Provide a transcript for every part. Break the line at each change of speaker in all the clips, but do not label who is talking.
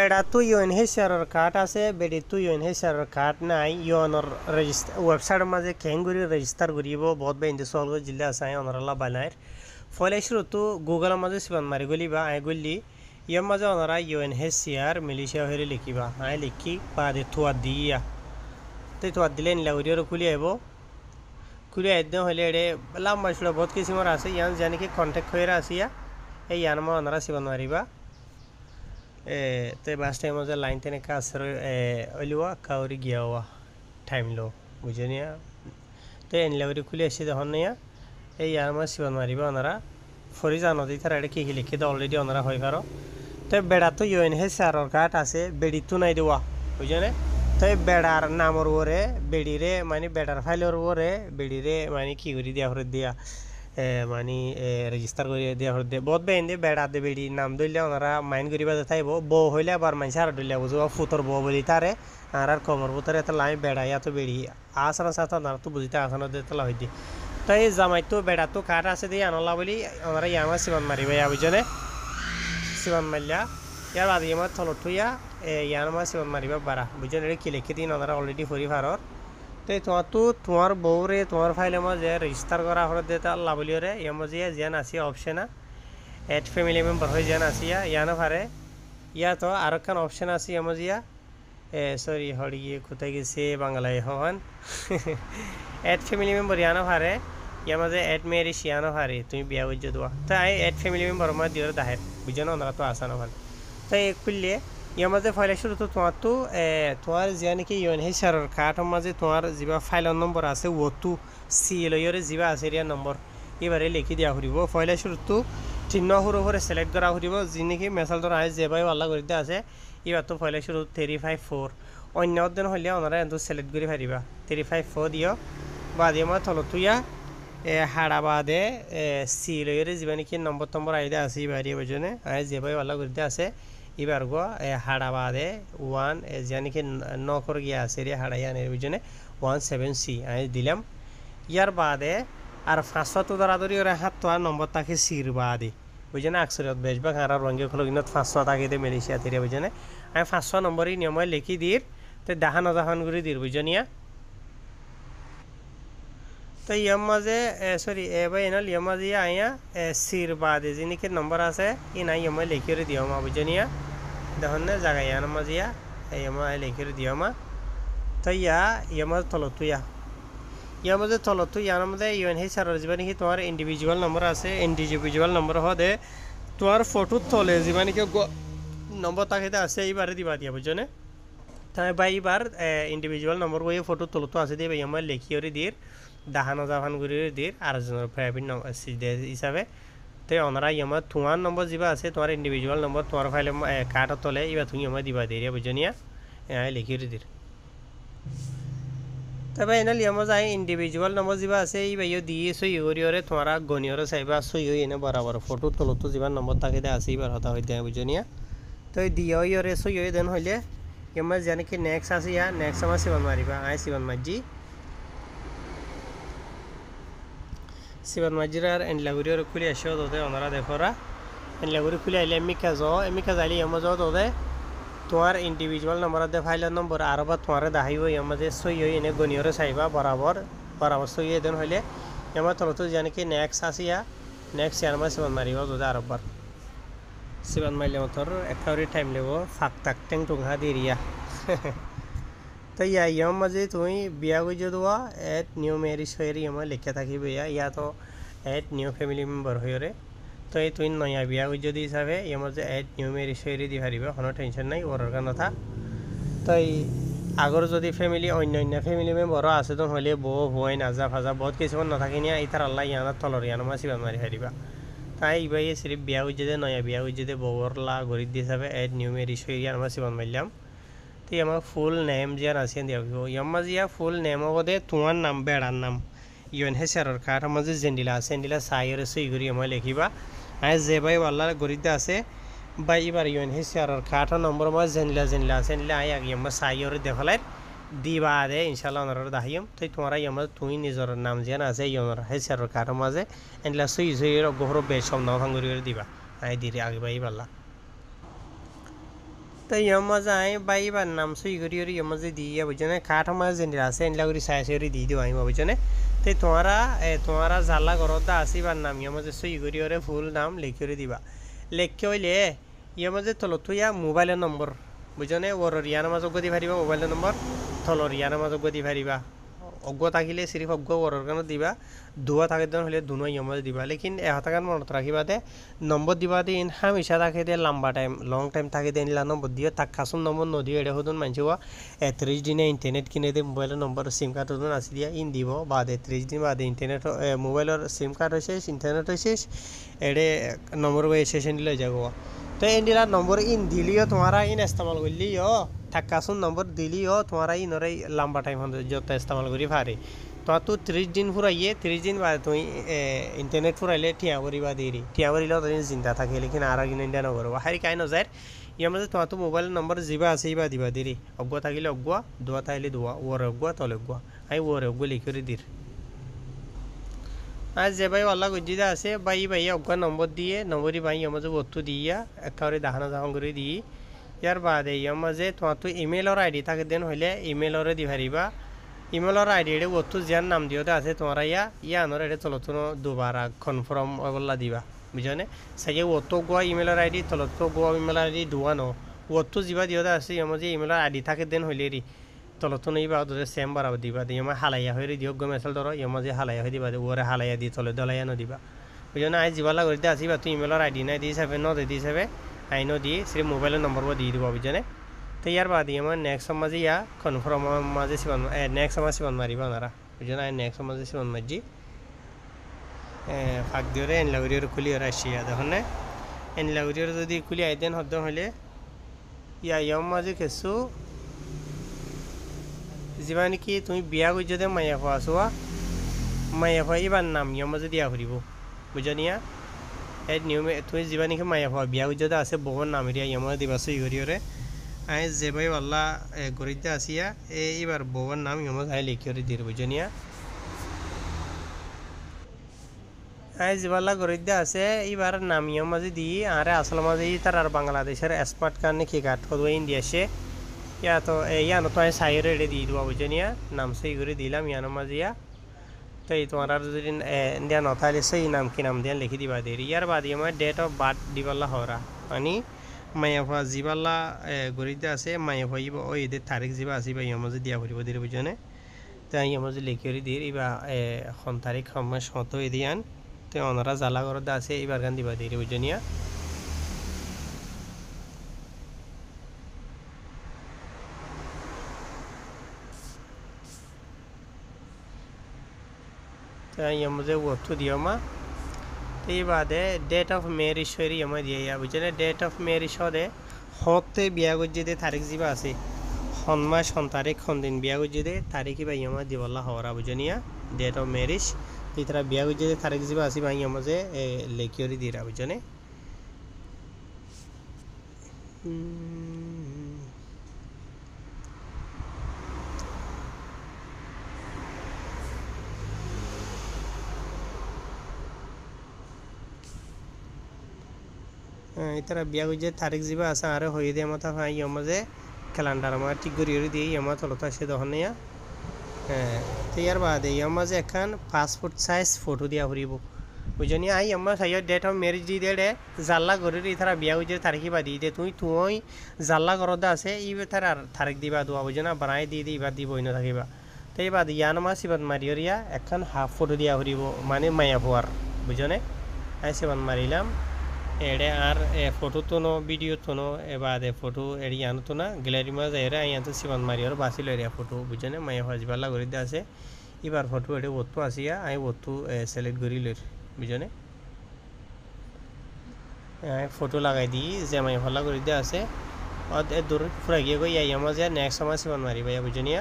বেড়া তো ইউএনএইচসিআরের কার্ড আছে বেড়ি তো ইউএনএইচসিআরের কার্ড নাই ইউএনর রেজিস্টার ওয়েবসাইটের মাঝে কেঙ্গুরি রেজিস্টার করিব বহুত বেইন্দে সলগো জিল্লা আছে অনরালা বানায় ফলে শুরু তো গুগলের মাঝে সিবান মারি গলি বা আই গলি ইয়ার মাঝে ওনারা ইউএনএইচসিআর মিলিশিয়া হয়ে লিখিবা আই লিখি বাদে থুয়া দিয়া তাই থুয়া দিলে নিলাগুড়িও খুলি আইব খুলি একদম হলে এড়ে লম্বা সুড়া বহুত কিসিমর আছে ইয়ান জানি কি কন্ট্যাক্ট হয়ে আসিয়া এই ইয়ান মা ওনারা সিবান মারিবা ते बास टाइम जो लाइन तेने का असर ओलिवा काउरी गया हुआ टाइम लो बुझे नहीं तो इन लेवरी खुली ऐसी तो होने या ये यार मैं सिवन मारी बा अनरा फौरी जानो दी था रेड की लिखी तो ऑलरेडी अनरा होई करो तो बेड़ा तो यूएनएचसीआर और काट आसे बेड़ी तो नहीं दुआ बुझे ने तो बेड़ार नाम और वो रे बेड़ी रे मानी बेड़ार फाइल और वो रे बेड़ी रे मानी की गुरी दिया हो दिया मानी रेजिस्टार करी দিয়া হতে বহুত বেইন্দে বেড়া দে বেড়ি নাম দইলে ওনারা মাইন করিবা যাইবো বো হইলে আবার মানসার দইলে বুঝবা ফুতর বো বলি তারে আর কমর ফুতরে এত লাই বেড়া ইয়া তো বেড়ি আসার সাথে না তো বুঝিতে আসানো দিতে লা হইদি তাই জামাই তো বেড়া তো কাট আছে দি আনলা বলি ওনারা ইয়ামা সিবান মারিবা ইয়া বুঝনে সিবান মারলা ইয়ার বাদ ইয়ামা থলো থুয়া ইয়ামা সিবান মারিবা বারা বুঝনে কি লিখে দিন ওনারা অলরেডি ফরি ফারর तो तुम्हार बौरे तुम्हार फाइल मजे रेजिस्टार करा हो देता लाबलियो रे ये मजे जेन आसिया ऑप्शन एड फैमिली मेम्बर हो जेन आसिया याना फारे या तो आरकान ऑप्शन आसी ये मजिया सॉरी हड़ी ये खुदा के से बांग्लादेश हवन एड फैमिली मेम्बर याना फारे या मजे एड मैरिज याना फारे तुम्हें बिया वजह दुआ तो आई एड फैमिली मेम्बर मत दियो दाहिर बुझनो ना तो आसान हवन तो एक कुल्ले ইয়ার মাঝে ফাইল শুরু তো তোমার জানি কি ইউএনএইচসিআরের কার্ডের মাঝে তোমার যা ফাইলের নম্বর আছে ও তো সিএলইরে যা আছে এর নম্বর এবারে লিখি দিয়া হরিব ফাইল শুরু তো চিহ্ন হুরো হুরে সিলেক্ট করা হরিব যিনি কি মেসাল ধর আই যেভাবে আল্লাহ করে দিয়া আছে এবার তো ফাইল শুরু 354 অন্য দিন হইলে ওনারা এত সিলেক্ট করে পারিবা 354 দিও বাদে মা তল তুইয়া হাড়া বাদে সিএলইরে যিবানি কি নম্বর আইদা আছে এবারে বুঝনে আই যেভাবে আল্লাহ করে দিয়া আছে এবার গো হাড়া বাদে 1 यानी कि 9 कर गया सेरिया हाड़ा यानी बुझने 17C आई दिलाम यार बादे আর 500 তো দরাদরি ওরা হাত তো নম্বর তাকে সির বাদে বুঝনে আকসরিয়ত বেজবা আর রঙে খলো কিন্তু 500 তাকে দে মালয়েশিয়া তেরে বুঝনে আমি 500 নম্বরই নিয়মে লিখি দির তে দাহানো জাহান করে দির বুঝনিয়া তো ইয়ার মাঝে সরি এবাই এনল ইয়ার মাঝে আয়া সির বাদে যিনি কি নম্বর আছে ই নাই ইয়ামে লিখি রে দিও মা বুঝনিয়া দেখুন না জায়গা ইয়ার মাঝে ইয়ামা লিখি রে দিও মা তো ইয়ার মাঝে তলতু ইয়ার মাঝে তলতু ইয়ার মাঝে ইউএনএইচসিআর জীবানি কি তোমার ইন্ডিভিজুয়াল নম্বর আছে ইন্ডিভিজুয়াল নম্বর হদে তোমার ফটো তলে জীবানি কি নম্বর তাকে আছে এইবারে দিবা দিয়া বুঝনে তাই ভাই এবার ইন্ডিভিজুয়াল নম্বর ওই ফটো তলতু আছে দিয়ে ইয়ামা লিখি রে দির দাহানো জাহান করে দির আর জনের প্রাইভেট নম্বর হিসাবে তো ওনারা ইয়ামা তোমার নম্বর যা আছে তোমার ইন্ডিভিজুয়াল নম্বর তোমার ফাইলে কার্ড তলে এবার তুমি ইয়ামা দিবা দিয়ে বুঝনিয়া লিখি দির তবে এনাল ইয়ামা যায় ইন্ডিভিজুয়াল নম্বর যা আছে এই বাইও দিয়ে সই করিওরে তোমার গনিওরে চাইবা সই এনে বরাবর ফটো তলতো যা নম্বর তাকে আছে এবার হতা হয়ে দেয় বুঝনিয়া তো দিও ইরে সই দেন হইলে ইয়ামা জানি কি নেক্সট আছে ইয়া নেক্সট আমার সিবান মারিবা আই সিবান মাজি সিবান মাজিরার এনলাগুরির খুলে আসো তোদের ওনারা দেখোরা এনলাগুরি খুলে আইলে এমিকা যাইলে ইয়ামা যাও তোদের তোমার ইন্ডিভিজুয়াল নম্বর দে ফাইলের নম্বর আর বা তোমার দাহিব ইয়ামা যে সই এনে গনিয়রে চাইবা বরাবর সই দেন হইলে ইয়ামা তলতো জানি কি নেক্সট আসিয়া নেক্সট ইয়ার মা সিবান মারিব তোদের আরবার সিবান মাইলে মতর একাউরি টাইম লেব ফাঁক তাক টেং টুংহা দিরিয়া তো ইয়ার মাঝে তুমি বিয়া করে দেওয়া এড নিউ ম্যারিজ হয়ে ইয়ামা লিখে থাকিবে ইয়া তো এড নিউ ফ্যামিলি মেম্বার হয়ে তো এই তুই নয়া বিয়া করে যদি হিসাবে ইয়ার মাঝে এড নিউ ম্যারিজ হয়ে দি পারিবা কোনো টেনশন নাই ওর কথা তো আগর যদি ফ্যামিলি অন্য ফ্যামিলি মেম্বারও আছে তো হলে বউ বই নাজা ফাজা বহুত কিছুমান নাথাকি নিয়ে ইতার আল্লাহ ইয়ানার তলর ইয়ানমা সিবান মারি হারিবা তাই ইবাই সিরিফ বিয়া করে যদি নয়া বিয়া করে যদি বউর লা গরিব দি হিসাবে এড নিউ ম্যারিজ হয়ে ইয়ানমা সিবান মারলাম তো আমার ফুল নেম যে আছে দিয়া ইয়াম্মা জিয়া ফুল নেম হদে তোমার নাম বেড়ার নাম ইউএনএইচসিআরের কার্ড মাঝে জেন্ডিলা আছে জেন্ডিলা সাইরে সই করি আমার লিখিবা আই যে ভাই আল্লাহ গরিতে আছে ভাই এবার ইউএনএইচসিআরের কার্ডের নম্বর মাঝে জেন্ডিলা আছে জেন্ডিলা আই আগে আমার সাইরে দেখালাই দিবা দে ইনশাআল্লাহ ওনারা দাহিম তো তোমরা ইয়ামা তুমি নিজের নাম যে আছে ইউএনএইচসিআরের কার্ডের মাঝে এন্ডলা সই গহর বেশ সব নাম ভাঙ করে দিবা আই দিরে আগে ভাই আল্লাহ তো ইয়ার মাঝে আই বাইবার নাম সই করি ইয়ার মাঝে দিয়ে বুঝনে কাঠ মাঝে যেটা আছে এনলা করি সাইজ করে দিয়ে দিও আইবা বুঝনে তো তোমারা জালা ঘরত আসিবার নাম ইয়ার মাঝে সই করি ফুল নাম লিখে দিবা লেখকে হইলে ইয়ার মাঝে তলত ইয়া মোবাইলের নম্বর বুঝনে ওর ইয়ার মাঝে গদি ফারিবা মোবাইলের নম্বর তলর ইয়ার মাঝে গদি ফারিবা অজ্ঞ থাকিলে সিরিফ অজ্ঞ ওরর কারণে দিবা দুয়া থাকে দেন হলে দুনো ইয়ার মাঝে দিবা লেকিন এহতাকান মনত রাখিবা দে নম্বর দিবা দে ইন হামেশা থাকে দে লম্বা টাইম লং টাইম থাকে দে ইনলা নম্বর দিয়ে তাক কাসুম নম্বর নদী এড়ে হদুন মানছে হওয়া 30 দিনে ইন্টারনেট কিনে দে মোবাইলের নম্বর সিম কার্ড হদুন আসি দিয়া ইন দিব বাদে 30 দিন বাদে ইন্টারনেট মোবাইলের সিম কার্ড শেষ ইন্টারনেট শেষ এড়ে নম্বর বই শেষ দিলে যাবো তো এন্ডিলা নম্বর ইন দিলিও তোমারা ইন ইস্তেমাল করলিও থাকাসুন নম্বর দিলিও তোমারা ইনরে লম্বা টাইম যত ইস্তেমাল করি পারে তোমার তো 30 দিন ফুরাইয়ে 30 দিন বাদে তুমি ইন্টারনেট ফুরাইলে ঠিয়া করিবা দেরি ঠিয়া করিলেও তুমি চিন্তা থাকে লেকিন আর কিনে ইন্ডিয়া নকরব হারি কাই নযায় ইয়ার মধ্যে তোমার তো মোবাইল নম্বর যিবা আছে ইবা দিবা দেরি অজ্ঞ থাকিলে অজ্ঞ দোয়া থাকিলে দোয়া ওর অজ্ঞ তলে অজ্ঞ আই ওর অজ্ঞ লিখে দির আর যে ভাই অল্লাহ গজ্জিদা আছে ভাই অজ্ঞা নম্বর দিয়ে নম্বরই ভাই ইয়ার মাঝে বস্তু দিয়া একেবারে দাহানা দাহন করে দিই ইয়ার বাদে ইয়ার মাঝে তোমার তো ইমেলর আইডি থাকে দেন হইলে ইমেলরে দি পারিবা ইমেলর আইডি এড়ে বস্তু যার নাম দিওতে আছে তোমার ইয়া আনর এড়ে তলত দুবার কনফার্ম অবল্লা দিবা বুঝনে সাইয়ে অত গোয়া ইমেলর আইডি তলত গোয়া ইমেল আইডি দুয়ানো অত যিবা দিওতে আছে ইয়ার মাঝে ইমেলর আইডি থাকে দেন হইলে রি তলত নইবা ওদের সেম বাড়াব দিবা দিয়ে আমার হালাইয়া হয়ে দিও গো মেসেল ধরো ইয়ার মাঝে হালাইয়া হয়ে দিবা ওরে হালাইয়া দিয়ে তলে দলাইয়া নদিবা বুঝনে আই যিবালা করতে আসিবা তুই ইমেলর আইডি নাই দিয়ে যাবে ন দিয়ে যাবে আইনো দিয়ে সে মোবাইলের নম্বর দিয়ে দিব বুঝনে তো ইয়ার বাদ আমার নেক্সট মাঝে ইয়া কনফার্ম মাঝে সিবান নেক্সট আমার সিবান মারিবা ওনারা বুঝনে আই নেক্সট মাঝে সিবান মারজি ফাঁক দিয়ে এনলাগুড়ির খুলি ওরা আসিয়া দেখুন এনলাগুড়ির যদি খুলি আইতেন হদ্দ হলে ইয়ার মাঝে কিছু যিবা নেকি তুমি বিয়া কৰি যদি মাইয়া খোৱা চোৱা মাইয়া খোৱা এইবাৰ নাম ইয়াৰ মাঝে দিয়া ফুৰিব বুঝনিয়া এই নিয়মে তুমি যিবা নেকি মাইয়া খোৱা বিয়া কৰি যদি আছে বহুত নাম এৰিয়া ইয়াৰ মাঝে দিবা সই করিওরে আই যে ভাই আল্লাহ গরিতে আসিয়া এইবার বউর নাম ইয়ার মাঝে আই লিখিয়ে দিয়ে বুঝনিয়া আই যিবালা গরিতে আছে এইবার নাম ইয়ার মাঝে দি আরে আসল মাঝে তার আর বাংলাদেশের স্মার্ট কার্ড নে কি কার্ড হদো ইন্ডিয়া সে ইয়া তো ইয়ানো তো সাইড রেডে দিয়ে দেওয়া বুঝনিয়া নাম সই করে দিলাম ইয়ানো মাঝিয়া তো এই তোমার আর যদি ইন্ডিয়া নথাইলে সেই নাম কি নাম দিয়া লিখি দিবা দেরি ইয়ার বাদ আমার ডেট অফ বার্থ দিবাল্লা হরা মানে মাইয়া ভা যিবাল্লা গরিতে আছে মাইয়া ভাই ওই এদের তারিখ যিবা আছে বা ইয়ার মাঝে দিয়া ফুরিব দিলে বুঝনে তো ইয়ার মাঝে লিখি দিয়ে ইবা এখন তারিখ সময় শত দিয়ান তো ওনারা জ্বালা ঘরতে আছে এবার গান দিবা দেরি বুঝনিয়া ইয়ার মধ্যে ওঠু দিও মা তো এই বাদে ডেট অফ ম্যারেজ হয়ে আমার দিয়ে বুঝলে ডেট অফ ম্যারেজ হলে হতে বিয়া গজ্জিদে তারিখ যিবা আছে হন মাস হন তারিখ হন দিন বিয়া গজ্জিদে তারিখই বা আমার দিবল্লা হওয়া বুঝনিয়া ডেট অফ ম্যারেজ তো তারা বিয়া গজ্জিদে তারিখ যিবা আছে বা আমার যে লেখিয়রি দিরা বুঝনে ইতারা বিয়া গজ্জে তারিখ যিবা আছে আর হয়ে দিয়ে মাথা ভাই ইয়ার মাঝে ক্যালেন্ডার আমার ঠিক করি দিয়ে আমার তলত আসে তখন ইয়া তো ইয়ার বাদে ইয়ার মাঝে এখন পাসপোর্ট সাইজ ফটো দিয়া ফুরিব বুঝনি আই আমার সাইয়া ডেট অফ ম্যারেজ দি দে জাল্লা করে ইতারা বিয়া গজ্জে তারিখই বা দিয়ে দে তুই জাল্লা ঘরতে আছে ই তার আর তারিখ দিবা দোয়া বুঝনা বানাই দিয়ে এবার দিব না থাকিবা তো এই বাদ ইয়ান মাস সিবান মারিয়া এখন হাফ ফটো দিয়া ফুরিব মানে মায়া হওয়ার বুঝনে আই সিবান মারিলাম এড়ে আর ফটো তো নো ভিডিও তো নো এবার ফটো এড়ি আনো তো না গ্যালারি মাঝ এরা আই তো সিবান মারি আর বাসিল এরিয়া ফটো বুঝনে মাইয়া হাজবাল্লা করে দিয়ে আছে এবার ফটো এড়ে ওতু আসিয়া আই ওতু সিলেক্ট করি লই বুঝনে ফটো লাগাই দি যে মাইয়া হল্লা করে দিয়ে আছে দূর ফুরা গিয়ে গই ইয়ার মাঝে নেক্সট সময় সিবান মারি ভাইয়া বুঝনিয়া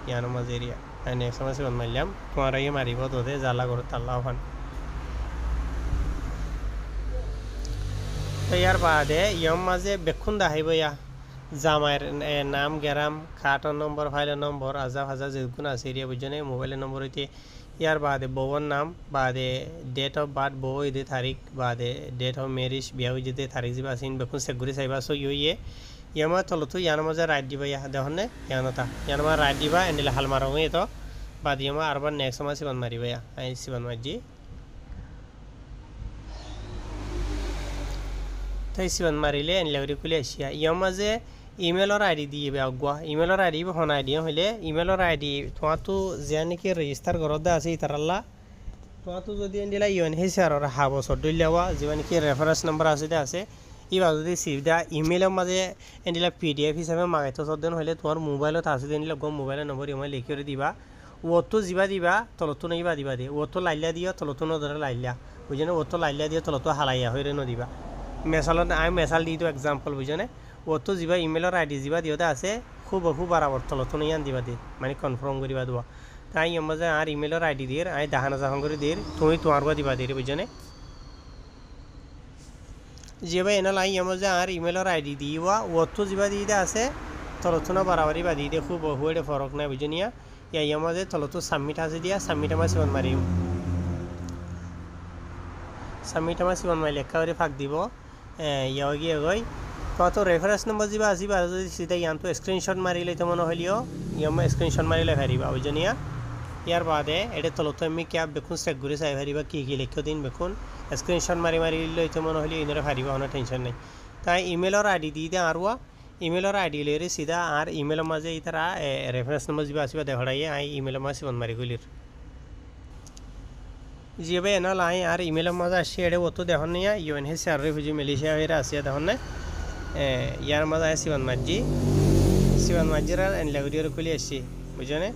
ইয়ানো মাঝ এরিয়া নেক্সট সময় সিবান মারলাম তোমার ইয়ে মারিব তোদের জ্বালা করে তাল্লা ওখান তো ইয়ার বাদে ইয়ার মাঝে বেক্ষণ দেখাইব ইয়া জামাইয়ের নাম গেরাম খাটর নম্বর ফাইলের নম্বর আজা ফাজা যেগুলো আছে এরিয়া বুঝনে মোবাইলের নম্বর হইতে ইয়ার বাদে বউর নাম বাদে ডেট অফ বার্থ বউ ঈদের তারিখ বাদে ডেট অফ ম্যারেজ বিয়া হয়ে যেতে তারিখ যাবা আছে বেক্ষণ চেক করে চাইবা সই হইয়ে ইয়ামা তলতো ইয়ানো মাঝে রাইট দিবা ইয়া দেখনে ইয়ানোতা ইয়ানো মা রাইট দিবা এন্ডিলে হাল মারং এতো বাদ ইয়ামা আরবার নেক্সট মা Sivan Mariba yeah I Sivan মাজি তাই সিবান মারিলে এন্ডিলে ওরি কুলি আসিয়া ইয়ামা মাঝে ইমেলর আইডি দিয়ে আগুয়া ইমেলর আইডি হন আইডি হইলে ইমেলর আইডি তোমার তো যে নাকি রেজিস্টার করতে আছে ইতারাল্লা তোমার তো যদি এন্ডিলা UNHCR আর হা বছর দইলাওয়া যে নাকি রেফারেন্স নাম্বার আছে ইবা যদি সিধা ইমেলের মাঝে এন্ডিলা PDF হিসাবে মাগাইতো সদন হইলে তোমার মোবাইলত আছে এন্ডিলা গো মোবাইলের নম্বর ইমেল লিখি করে দিবা ওতো জিবা দিবা তলতো নাইবা দিবা দে ওতো লাইলা দিও তলতো নধরে লাইলা বুঝেনে ওতো লাইলা দিও তলতো হালাইয়া হইরে নদিবা মেসালত আই মেসাল দি তো এক্সাম্পল বুঝেনে ওতো জিবা ইমেলর আইডি জিবা দিওতে আছে খুব বরাবর তলতো নাইয়ান দিবা দে মানে কনফার্ম করিবা দোয়া তাই মাঝে আর ইমেলর আইডি দিয়ে আই দাহানা জাহান করে দিয়ে তুমি তোমার বা দিবা দিয়ে বুঝেনে যে ভাই এনাল আই মাঝে আর ইমেলর আইডি দিবা ওতো জিবা দিয়ে আছে তলতো না বারাবারি বা দিয়ে খুব হুয়েডে ফরক নাই বুঝেনিয়া ইয়া মাঝে তলতো সাবমিট আছে দিয়া সাবমিট আমার সিবন মারিম সাবমিট আমার সিবন মারি লেখা করে ফাঁক দিব ইয়া গিয়ে গই তো রেফারেন্স নম্বর যা আসবা যদি সিধা ইয়ানতো স্ক্রিনশট মারিলে তো মনে হলিও ইয়ামা স্ক্রিনশট মারিলে হারিবা বুঝনিয়া ইয়ার বাদে এটা তলতো আমি ক্যাব বেকুন চেক করে চাই হারিবা কি লিখো দিন বেকুন স্ক্রিনশট মারিলে তো মনে হলি ইনরে হারিবা কোনো টেনশন নাই তাই ইমেলর আইডি দি দে আরওয়া ইমেলর আইডি লেরে সিধা আর ইমেলের মাঝে ইতারা রেফারেন্স নম্বর যা আসবা দেখাড়াইয়ে আই ইমেলের মাঝে সিবন মারি গলির যেবে এনাল আই আর ইমেলের মাঝে আসি এটা অত দেখুন নিয়া UNHCR রিফিউজি মালয়েশিয়া হয়ে আসিয়া দেখুন না ইয়ার মাঝে আয় সিবান মাজির আর এনলাগুড়ির খুলি আসি বুঝনে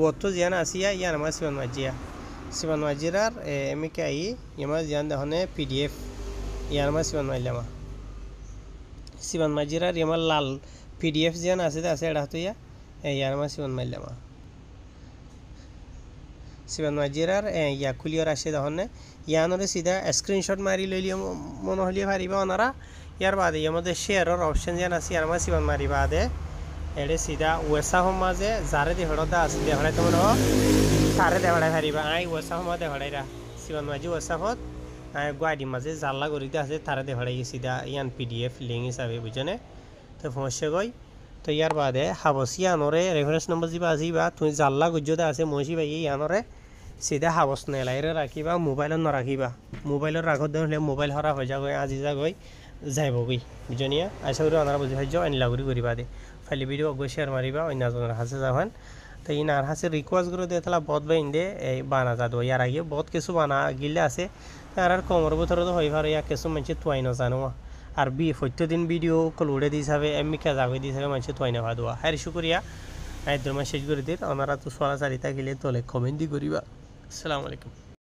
অত জিয়ান আসিয়া ইয়ার মাঝে সিবান মাজির আর এম কে আই ইয়ার জিয়ান দেখুন PDF ইয়ার মাঝে সিবান মাজির আর ইয়ার লাল PDF জিয়ান আছে এটা হতো ইয়ার মাঝে সিবান মাজির আর ইয়া খুলিয়র আসে দেখুন ইয়ানরে সিধা স্ক্রিনশট মারি লইলে মনে হলিয়ে পারিবা ওনারা ইয়ার বাদে ইয়ার মধ্যে শেয়ারের অপশন যেন আছে ইয়ার মাঝে সিবান মারি বাদে এড়ে সিধা ওয়েসা হোম মাঝে যারে দেহড়া আছে দেহড়াই তোমার তারে দেহড়াই পারিবা আই ওয়েসা হোম দেহড়াইরা সিবান মাঝে ওয়েসা হত আই গুয়াহাটি মাঝে জাল্লা করিতে আছে তারে দেহড়াই সিধা ইয়ান PDF লিঙ্ক হিসাবে বুঝনে তো ফসে গই তো ইয়ার বাদে হাবসি আনরে রেফারেন্স নম্বর যা আসিবা তুমি জাল্লা গুজ্জতে আছে মসি ভাই ইয়ানরে সিধা হাবস নেলাইরে রাখিবা মোবাইলত নরাখিবা মোবাইলত রাখত হলে মোবাইল হরা হয়ে যাগৈ আজি যাগৈ যাইবগৈ বুঝনিয়া আশা করি ওনারা বুঝি ভাজ্য এনলাগুড়ি করিবা দে ফাইলে ভিডিও অগৈ শেয়ার মারিবা অন্যজনের হাসে যাবেন তো ইনার হাসে রিকোয়েস্ট করে দিয়ে তাহলে বহুত বাই দে এই বানা যা দো ইয়ার আগে বহুত কিছু বানা গিলে আছে তার আর কমর ভিতরে তো হয়ে পারে কিছু মানুষ তুয়াই নজানো আর প্রত্যেকদিন ভিডিও কলুড়ে দিয়ে যাবে এমনি কাজ আগে দিয়ে যাবে মানুষ তুয়াই না ভাদোয়া হ্যাঁ শুক্রিয়া একদম শেষ করে দিন ওনারা তো সরাসরি থাকিলে তোলে কমেন্ট দি করিবা আসসালামু আলাইকুম